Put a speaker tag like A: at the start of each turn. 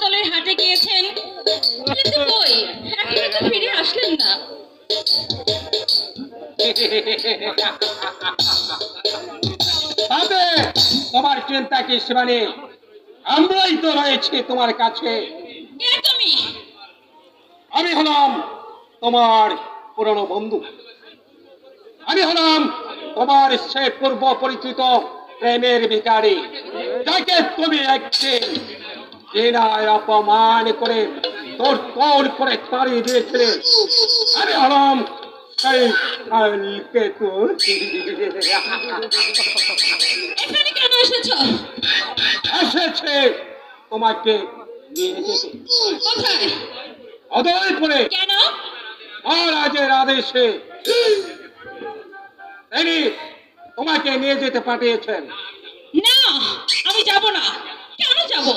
A: তলের হাটে গিয়েছেন, কিন্তু কই এখনো তো ফিরে আসলেন না।
B: তবে তোমার চিন্তা কি শিবানী, আমরাই তো রয়েছি তোমার কাছে।
A: কে তুমি?
B: আমি হলাম তোমার পুরনো বন্ধু। আমি হলাম তোমার সে পূর্ব পরিচিত প্রেমের ভিখারি, যাকে তুমি একদিন ঘৃণায় অপমান করে তোর তোর করে তাড়িয়ে দিয়েছিলে। আমি হলাম সেই কালকেতু।
A: এখানে কেন এসেছো?
B: এসেছে তোমাকে নিয়ে যেতে
A: কোথায়?
B: উদয়পুরে
A: কেন?
B: মহারাজের আদেশে তিনি তোমাকে নিয়ে যেতে পাঠিয়েছেন।
A: না, আমি যাব না। কেন যাব?